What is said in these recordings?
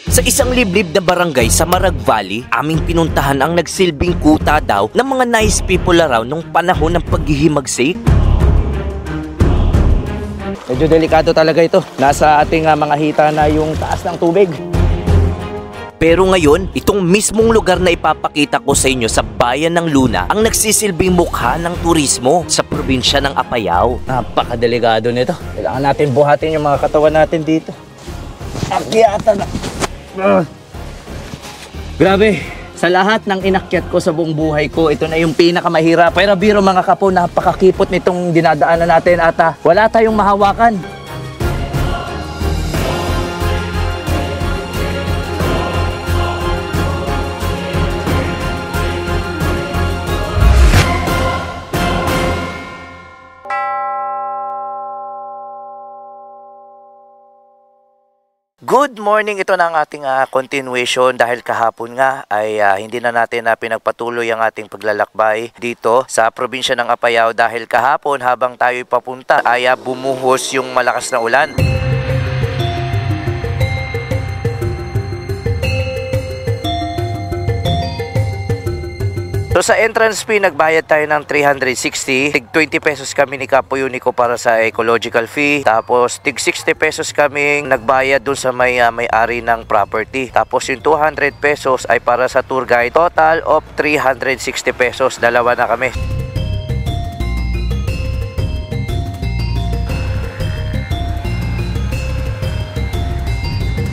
Sa isang liblib na barangay sa Marag Valley, aming pinuntahan ang nagsilbing kuta daw ng mga nice people around nung panahon ng paghihimagsik. Medyo delikado talaga ito. Nasa ating mga hita na yung taas ng tubig. Pero ngayon, itong mismong lugar na ipapakita ko sa inyo sa bayan ng Luna ang nagsisilbing mukha ng turismo sa probinsya ng Apayao. Napakadelikado nito. Kailangan natin buhatin yung mga katawan natin dito. Akyatan na. Grabe. Sa lahat ng inakyat ko sa buong buhay ko, ito na yung pinakamahirap. Pero biro mga kapo, napakakipot nitong dinadaanan natin at wala tayong mahawakan. Good morning! Ito na ang ating continuation dahil kahapon nga ay hindi na natin pinagpatuloy ang ating paglalakbay dito sa probinsya ng Apayao dahil kahapon habang tayo'y papunta ay bumuhos yung malakas na ulan. So sa entrance fee, nagbayad tayo ng 360. Tig 20 pesos kami ni Kapo Unico para sa ecological fee. Tapos tig 60 pesos kami nagbayad dun sa may-ari ng property. Tapos yung 200 pesos ay para sa tour guide. Total of 360 pesos. Dalawa na kami.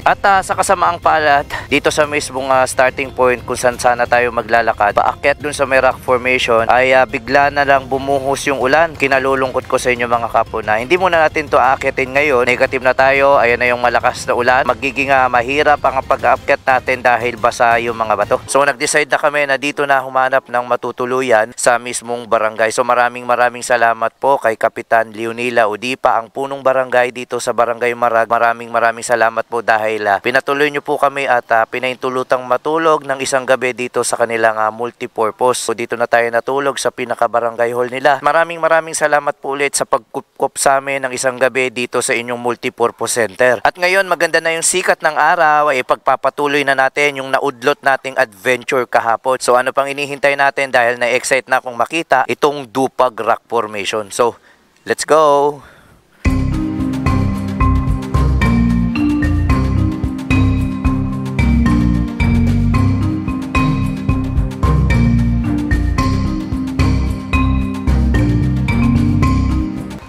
At sa kasamaang palad, dito sa mismong starting point kung saan sana tayo maglalakad, paakyat dun sa may rock formation, ay bigla na lang bumuhos yung ulan. Kinalulungkot ko sa inyo mga kapo na hindi muna natin to aakyatin ngayon. Negative na tayo, ayan na yung malakas na ulan. Magiging mahirap ang pag-aakyat natin dahil basa yung mga bato. So nag-decide na kami na dito na humanap ng matutuluyan sa mismong barangay. So maraming salamat po kay Kapitan Leonila Udipa, ang punong barangay dito sa Barangay Marag. Maraming salamat po dahil pinatuloy nyo po kami at pinaintulutang matulog ng isang gabi dito sa kanilang multipurpose. So dito na tayo natulog sa pinaka-barangay hall nila. Maraming salamat po ulit sa pagkup sa amin ng isang gabi dito sa inyong multipurpose center. At ngayon maganda na yung sikat ng araw, ay pagpapatuloy na natin yung naudlot nating adventure kahapon. So ano pang inihintay natin dahil na-excite na akong makita itong Dupag Rock Formation. So let's go!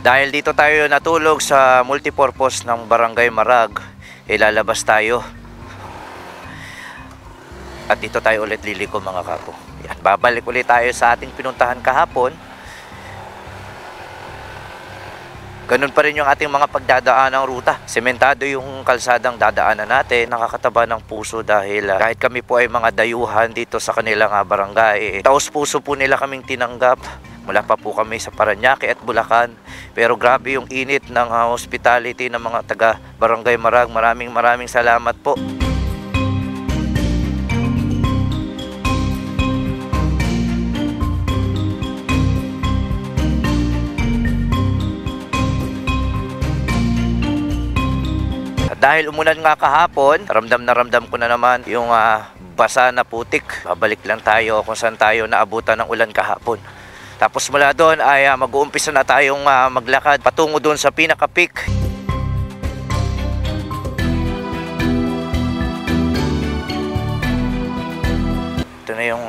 Dahil dito tayo natulog sa multipurpose ng Barangay Marag, ilalabas tayo. At dito tayo ulit liliko mga kapo. Yan, babalik ulit tayo sa ating pinuntahan kahapon. Ganun pa rin yung ating mga pagdadaan ng ruta. Sementado yung kalsadang dadaanan natin. Nakakataba ng puso dahil kahit kami po ay mga dayuhan dito sa kanilang barangay, taos puso po nila kaming tinanggap. Mula pa po kami sa Parañaque at Bulacan. Pero grabe yung init ng hospitality ng mga taga Barangay Marag. Maraming salamat po. At dahil umulan nga kahapon, ramdam ko na naman yung basa na putik. Babalik lang tayo kung saan tayo naabutan ng ulan kahapon. Tapos mula doon ay mag-uumpisa na tayong maglakad patungo doon sa pinaka-peak. Ito na yung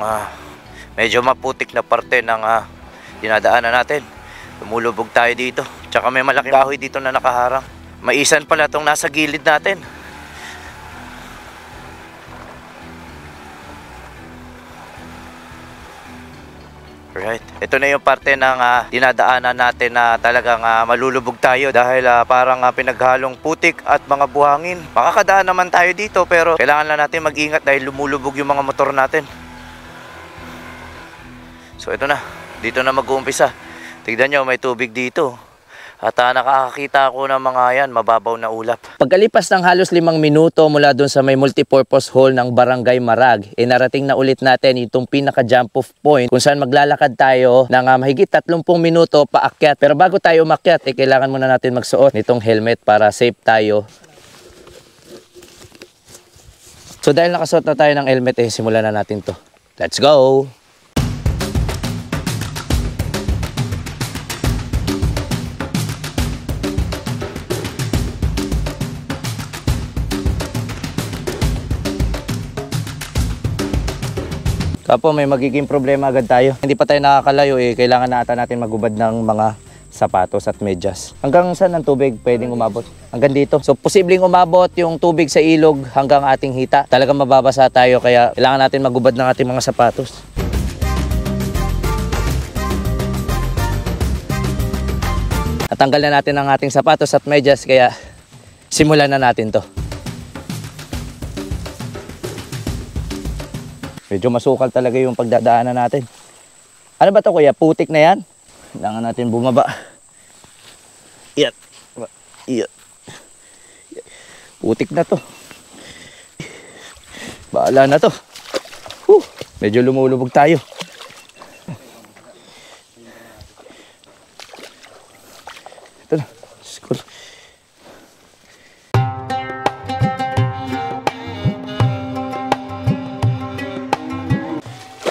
medyo maputik na parte ng dinadaanan natin. Lumulubog tayo dito. Tsaka may malaking kahoy dito na nakaharang. Maisan pala itong nasa gilid natin. Right. Ito na yung parte ng dinadaanan natin na talagang malulubog tayo dahil parang pinaghalong putik at mga buhangin. Makakadaan naman tayo dito pero kailangan lang natin mag-ingat dahil lumulubog yung mga motor natin. So ito na. Dito na mag-uumpisa. Tignan nyo, may tubig dito. At nakakakita ako ng mga yan, mababaw na ulap. Pagkalipas ng halos 5 minuto mula doon sa may multipurpose hall ng Barangay Marag, narating na ulit natin itong pinaka-jump off point kung saan maglalakad tayo ng mahigit 30 minuto paakyat. Pero bago tayo umakyat, kailangan muna natin magsuot nitong helmet para safe tayo. So dahil nakasuot na tayo ng helmet, simulan na natin to. Let's go! Tapos may magiging problema agad tayo. Hindi pa tayo nakakalayo kailangan na ata natin magubad ng mga sapatos at medyas. Hanggang saan ang tubig pwedeng umabot? Hanggang dito. So posibleng umabot yung tubig sa ilog hanggang ating hita. Talagang mababasa tayo kaya kailangan natin magubad ng ating mga sapatos. At tanggal na natin ang ating sapatos at medyas kaya simulan na natin to. Medyo masukal talaga yung pagdadaanan natin. Ano ba to kuya? Putik na yan? Kailangan natin bumaba. Iyan. Iyan. Putik na to. Bahala na to. Medyo lumulubog tayo. Ito na. School.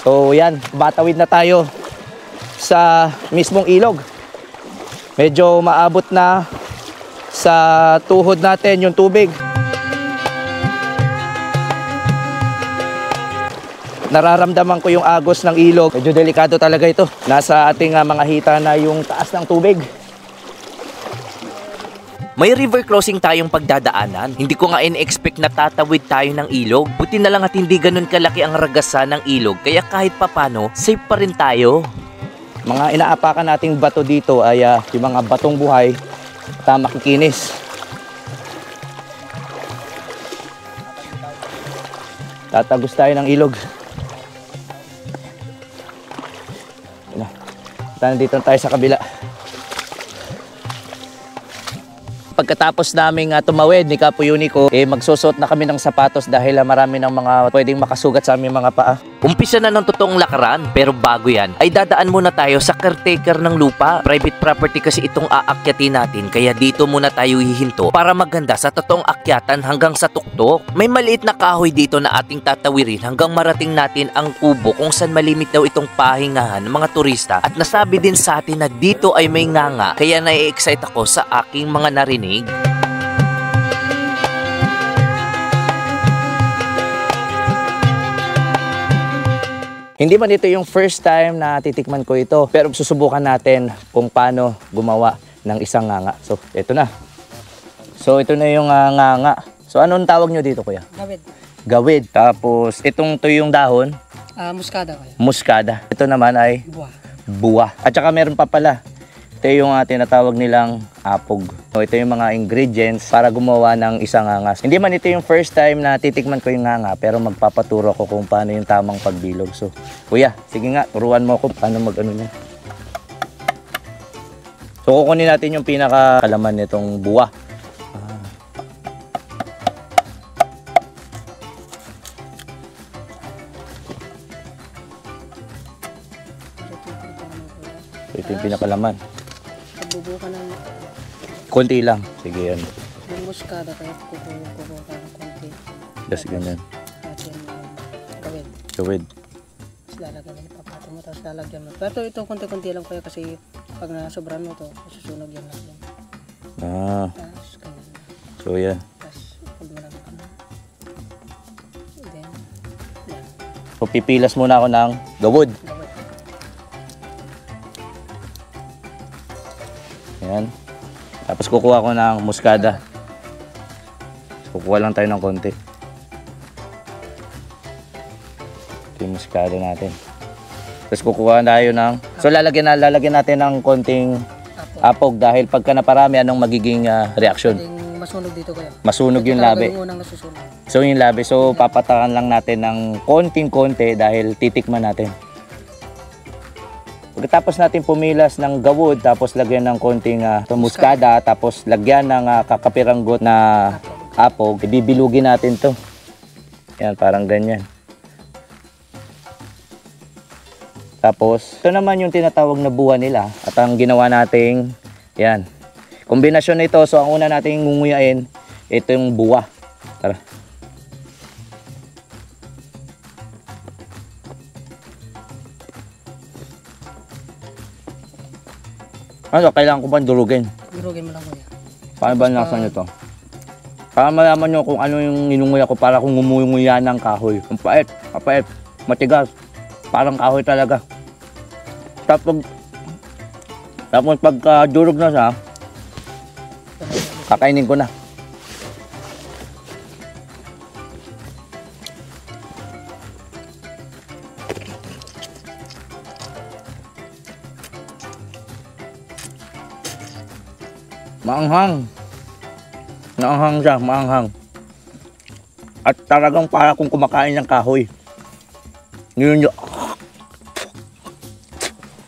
So yan, batawid na tayo sa mismong ilog. Medyo maabot na sa tuhod natin yung tubig. Nararamdaman ko yung agos ng ilog. Medyo delikado talaga ito. Nasa ating mga hita na yung taas ng tubig. May river crossing tayong pagdadaanan. Hindi ko nga in-expect na tatawid tayo ng ilog. Buti na lang at hindi ganun kalaki ang ragasan ng ilog. Kaya kahit papano, safe pa rin tayo. Mga inaapakan nating bato dito ay yung mga batong buhay at makikinis. Tatagos tayo ng ilog. Nandito tayo sa kabila. Pagkatapos naming tumawid ni Kapo Unico, magsusot na kami ng sapatos dahil marami ng mga pwedeng makasugat sa aming mga paa. Umpisa na ng totoong lakaran, pero bago yan, ay dadaan muna tayo sa caretaker ng lupa. Private property kasi itong aakyatin natin, kaya dito muna tayo hihinto para maganda sa totoong akyatan hanggang sa tuktok. May maliit na kahoy dito na ating tatawirin hanggang marating natin ang kubo kung saan malimit daw itong pahingahan ng mga turista. At nasabi din sa atin na dito ay may nganga, kaya nai-excite ako sa aking mga narinig. Hindi man ito yung first time na titikman ko ito, pero susubukan natin kung paano gumawa ng isang nganga. So, ito na. So, ito na yung nganga. So, anong tawag nyo dito, kuya? Gawid. Gawid. Tapos, itong to yung dahon? Muskada kaya. Muskada. Ito naman ay? Buwa. Buwa. At saka meron pa pala. Ito yung tinatawag nilang apog. So, ito yung mga ingredients para gumawa ng isang nganga. Hindi man ito yung first time na titikman ko yung nganga, pero magpapaturo ko kung paano yung tamang pagbilog. So, kuya, sige nga, turuan mo ako paano mag-ano niya. So, kukunin natin yung pinakakalaman nitong buwa. So, ito yung pinakalaman. Bubuka ng Konti lang. Sige, yan. yung muskada kaya kukuha ka ng konti. Just ganyan. At yan gawid. Gawid. Tapos lalagyan mo, papato mo, tapos lalagyan mo. Pero ito konti-konti lang kaya kasi pag nasobran mo to, susunog yan lang yan. Tapos ganyan na. So, yan. Tapos pag mo lang ano. Then, yan. So, pipilas muna ako ng gawod. Gawid. Ayan. Tapos kukuha ko ng muskada. Kukuha lang tayo ng konti. Ito yung muskada natin. Tapos kukuha tayo ng... So lalagyan natin ng konting apog dahil pagka naparami, anong magiging reaction? Pwedeng masunog dito kaya. Masunog yung Talaga labi. yung unang nasusunog. So yung labi. So papatakan lang natin ng konting-konti dahil titikman natin. Pagkatapos natin pumilas ng gawod, tapos lagyan ng konting muskada, tapos lagyan ng kakapiranggot na apog, ibibilugin natin to. Yan, parang ganyan. Tapos, ito naman yung tinatawag na buwa nila. At ang ginawa nating, yan. Kombinasyon nito, so ang una nating ngunguyain, ito yung buwa. Tara. Ano, kailangan ko ba durugin? Durugin mo lang kuya. Paano ba nasa nyo to? Para malaman nyo kung ano yung inunguya ko para kung ngumunguya ng kahoy. Ang pait, mapait, matigas. Parang kahoy talaga. Tapos pagka durog na siya, kakainin ko na. Maanghang. Maanghang siya, maanghang. At talagang para kung kumakain ng kahoy. Ngayon yun.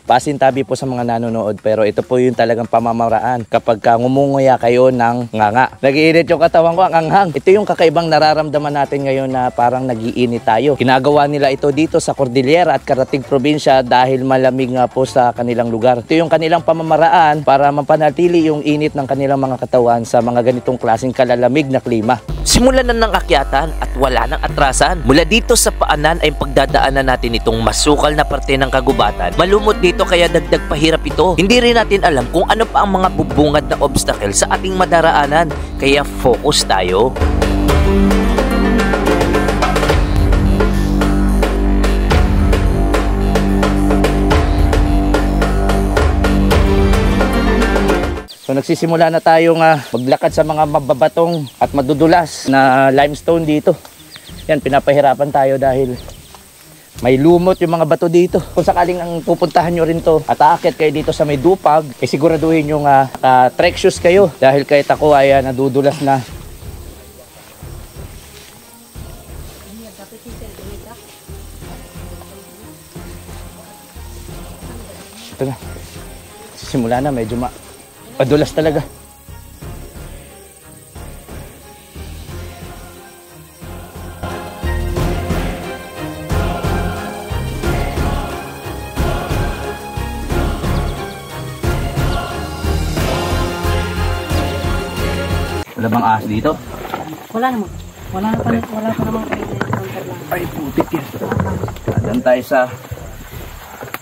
Pasintabi po sa mga nanonood, pero ito po yung talagang pamamaraan kapag ngumunguya kayo ng nganga. Nagiinit yung katawan ko, ang anghang. Ito yung kakaibang nararamdaman natin ngayon na parang nagiinit tayo. Ginagawa nila ito dito sa Cordillera at Karatig Probinsya dahil malamig nga po sa kanilang lugar. Ito yung kanilang pamamaraan para mapanatili yung init ng kanilang mga katawan sa mga ganitong klaseng kalalamig na klima. Simulan na ng akyatan at wala nang atrasan. Mula dito sa paanan ay pagdadaanan natin itong masukal na parte ng kagubatan. Malumot dito kaya dagdag pahirap ito. Hindi rin natin alam kung ano pa ang mga bubungad na obstacle sa ating madaraanan. Kaya focus tayo. So nagsisimula na tayong maglakad sa mga mababatong at madudulas na limestone dito. Yan, pinapahirapan tayo dahil may lumot yung mga bato dito. Kung sakaling ang pupuntahan nyo rin to at aakyat kayo dito sa may dupag, siguraduhin yung trek shoes kayo dahil kahit ako ay nadudulas na. Ito na. Simula na, medyo madulas talaga. Wala bang ahas dito? Wala naman. Wala pa naman kayo lang. Ay, putik yan.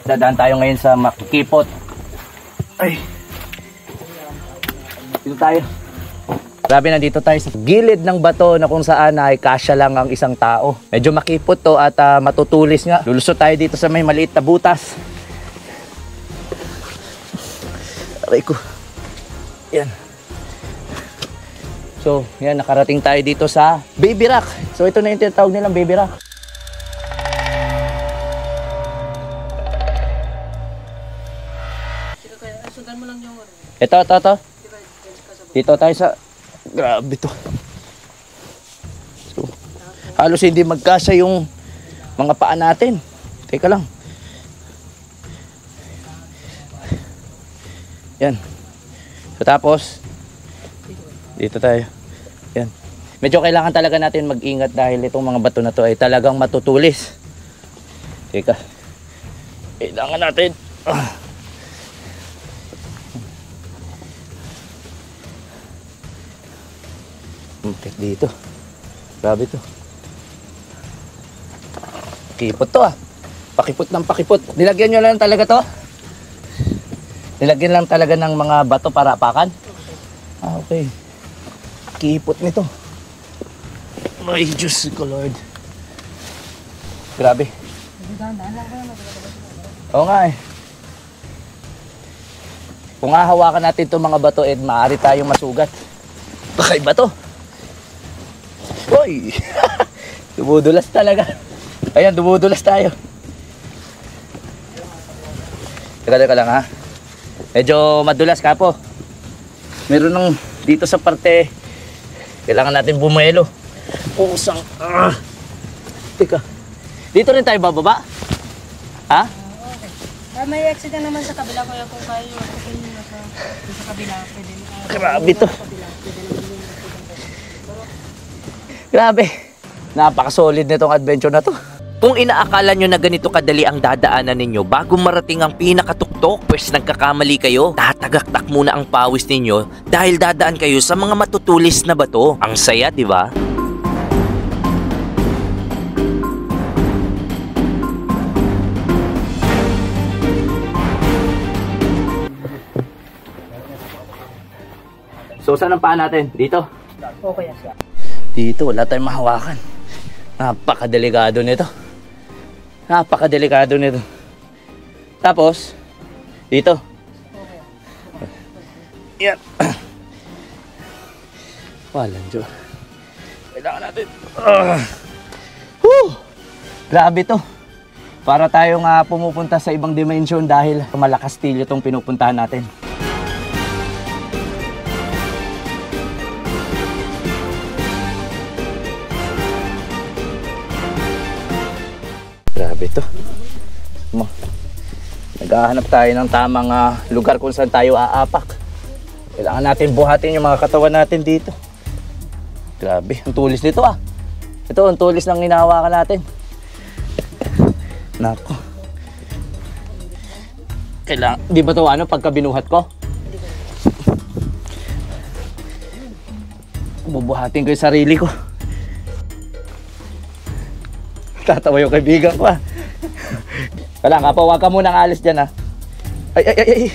Dadaan tayo ngayon sa Makikipot. Ay. Dito tayo. Grabe, nandito tayo sa gilid ng bato na kung saan ay kasya lang ang isang tao. Medyo makipot to at matutulis nga. Lulusot tayo dito sa may maliit na butas. Aray ko. Yan. So, yan, nakarating tayo dito sa Baby Rock. So, ito na yung tinatawag nilang Baby Rock. Sundan mo lang yung Ito. Dito tayo sa... Grabe to. So, halos hindi magkasya yung mga paa natin. Teka lang. Yan. So, tapos, dito tayo. Yan. Medyo kailangan talaga natin mag-ingat dahil itong mga bato na to ay talagang matutulis. Teka. Kailangan natin. Dito. Grabe to. Pakipot to Pakipot ng pakipot. Nilagyan nyo lang talaga to? Nilagyan lang talaga ng mga bato para apakan? Okay. Kipot nito. Ay, Diyos ko, Lord. Grabe. Oo nga eh. Kung hahawakan natin itong mga bato, maaari tayong masugat. Baka iba to. Uy! Dumudulas talaga. Ayan, dumudulas tayo. Teka lang ha. Medyo madulas ka po. Meron ng dito sa parte. Kailangan natin bumelo. Pusang. Teka. Dito rin tayo bababa? Ha? Okay. May exit na naman sa kabila kaya kung kayo yung sa kabila pwede. Grabe to. Grabe. Napaka-solid nitong adventure na to. Kung inaakala nyo na ganito kadali ang dadaanan ninyo bago marating ang pinakatuktok, pues nagkakamali kayo. Tatagaktak muna ang pawis ninyo dahil dadaan kayo sa mga matutulis na bato. Ang saya, di ba? So saan ang paa natin? Dito? Okay yan siya. Dito, wala tayong mahawakan. Napakadelikado nito. Napakadelikado nito. Tapos, dito. Yan. Walang Diyos. Kailangan natin. Grabe to. Para tayong pumupunta sa ibang dimension dahil malakas stilyo itong pinupuntahan natin. Grabe to. Naghahanap tayo ng tamang lugar kung saan tayo aapak. Kailangan natin buhatin yung mga katawan natin dito. Grabe, ang tulis nito Ito, ang tulis ng hinahawakan natin. Nako. Kailangan, di ba ito pagka binuhat ko? Bubuhatin ko yung sarili ko. Tatawa yung kaibigan ko Wala nga po, huwag ka munang alis dyan Ay.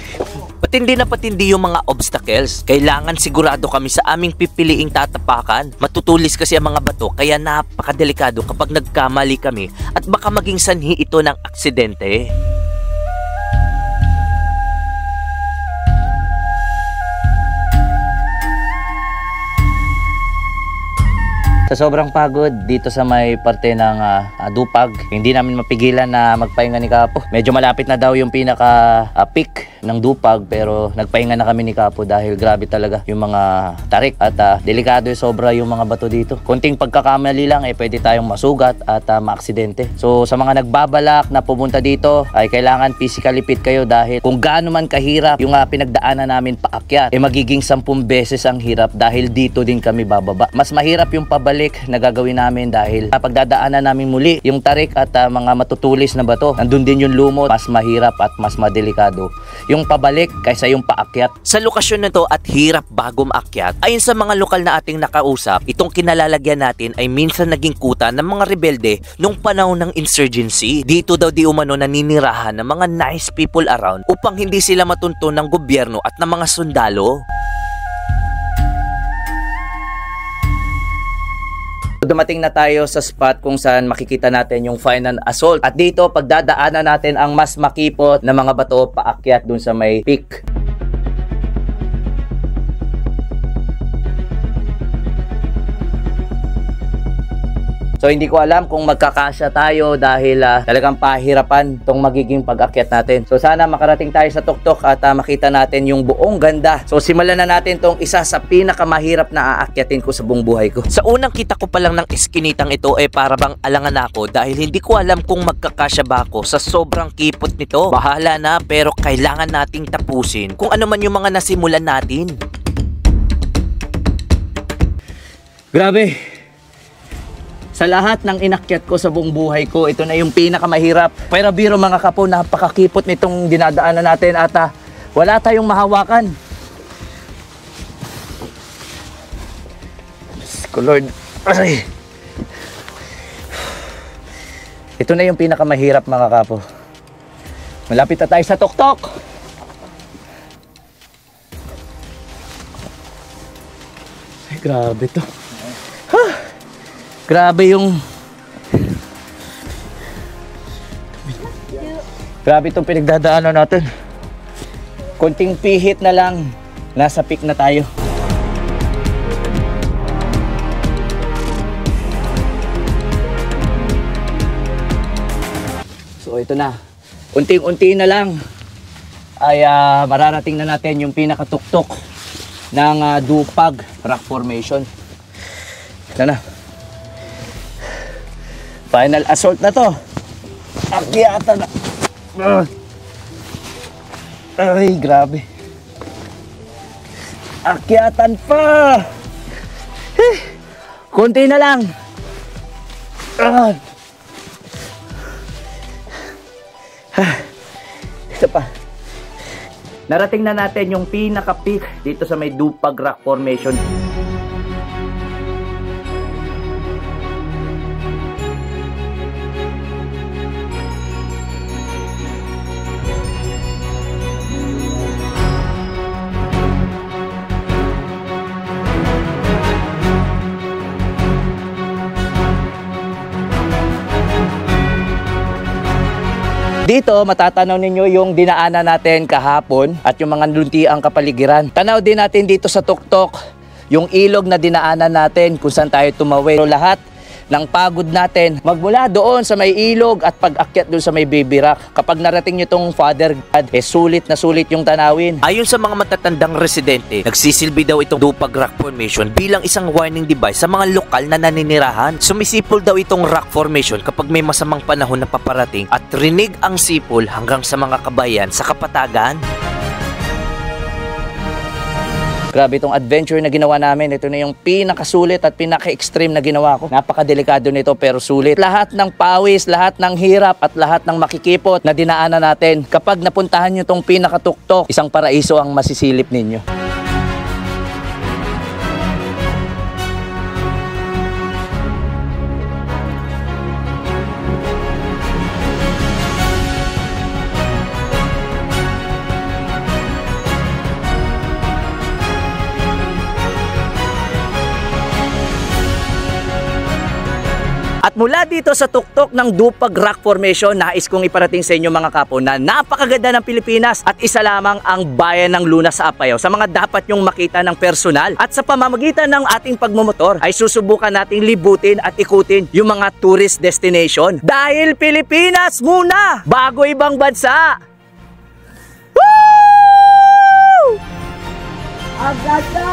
Patindi na patindi yung mga obstacles. Kailangan sigurado kami sa aming pipiliing tatapakan. Matutulis kasi ang mga bato kaya napakadelikado kapag nagkamali kami at baka maging sanhi ito ng aksidente. Sa sobrang pagod dito sa may parte ng Dupag, hindi namin mapigilan na magpahinga ni Kapo. Medyo malapit na daw yung pinaka peak ng Dupag pero nagpahinga na kami ni Kapo dahil grabe talaga yung mga tarik at delikado sobra yung mga bato dito. Konting pagkakamali lang pwede tayong masugat at maaksidente. So sa mga nagbabalak na pumunta dito ay kailangan physically fit kayo dahil kung gaano man kahirap yung pinagdaanan namin paakyat magiging 10 beses ang hirap dahil dito din kami bababa. Mas mahirap yung pabalik na gagawin namin dahil pagdadaanan namin muli yung tarik at mga matutulis na bato, nandun din yung lumot, mas mahirap at mas madelikado yung pabalik kaysa yung paakyat. Sa lokasyon na to at hirap bago maakyat, ayon sa mga lokal na ating nakausap, itong kinalalagyan natin ay minsan naging kuta ng mga rebelde nung panahon ng insurgency. Dito daw di umano naninirahan ng mga nice people around upang hindi sila matuntun ng gobyerno at ng mga sundalo. Dumating na tayo sa spot kung saan makikita natin yung final assault. At dito, pagdadaanan natin ang mas makipot na mga bato paakyat dun sa may peak. So hindi ko alam kung magkakasya tayo dahil talagang pahirapan tong magiging pag-akyat natin. So sana makarating tayo sa tuktok at makita natin yung buong ganda. So simulan na natin tong isa sa pinakamahirap na aakyatin ko sa buong buhay ko. Sa unang kita ko pa lang ng iskinitang ito para bang alangan ako dahil hindi ko alam kung magkakasya ba ako sa sobrang kipot nito. Bahala na pero kailangan nating tapusin kung ano man yung mga nasimulan natin. Grabe! Sa lahat ng inakyat ko sa buong buhay ko, ito na yung pinakamahirap. Pero biro mga kapo, napakakipot nitong dinadaanan natin at wala tayong mahawakan. Lord. Ay. Ito na yung pinakamahirap mga kapo. Malapit na tayo sa tuktok. Ay, grabe to. Grabe itong pinagdadaanan natin. Konting pihit na lang, nasa peak na tayo. So ito na, unting-unti na lang ay mararating na natin yung pinakatuktok ng Dupag Rock Formation. Ito na. Final assault na to. Akyatan na. Ay, grabe. Akyatan pa. Kunti na lang. Ito pa. Narating na natin yung pinaka-peak dito sa may Dupag Rock Formation. Dito, matatanaw ninyo yung dinaanan natin kahapon at yung mga luntiang kapaligiran. Tanaw din natin dito sa tuktok yung ilog na dinaanan natin kung saan tayo tumawid. So, lahat ng pagod natin magmula doon sa may ilog at pag-akyat doon sa may baby rock. Kapag narating nyo itong Father God, sulit na sulit yung tanawin. Ayon sa mga matatandang residente, nagsisilbi daw itong Dupag Rock Formation bilang isang warning device sa mga lokal na naninirahan. Sumisipol daw itong rock formation kapag may masamang panahon na paparating at rinig ang sipol hanggang sa mga kabayan sa kapatagan. Grabe itong adventure na ginawa namin. Ito na yung pinakasulit at pinaka-extreme na ginawa ko. Napakadelikado nito pero sulit. Lahat ng pawis, lahat ng hirap at lahat ng makikipot na dinaanan natin. Kapag napuntahan nyo itong pinakatuktok, isang paraiso ang masisilip ninyo. At mula dito sa tuktok ng Dupag Rock Formation, nais kong iparating sa inyo mga kapo na napakaganda ng Pilipinas at isa lamang ang bayan ng Luna sa Apayao. Sa mga dapat nyong makita ng personal at sa pamamagitan ng ating pagmumotor ay susubukan nating libutin at ikutin yung mga tourist destination. Dahil Pilipinas muna bago ibang bansa! Woo! Ang ganda!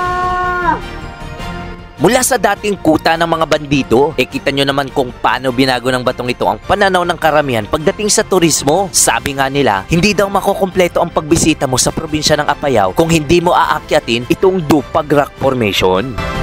Mula sa dating kuta ng mga bandido, kita nyo naman kung paano binago ng batong ito ang pananaw ng karamihan pagdating sa turismo. Sabi nga nila, hindi daw makukumpleto ang pagbisita mo sa probinsya ng Apayao kung hindi mo aakyatin itong Dupag Rock Formation.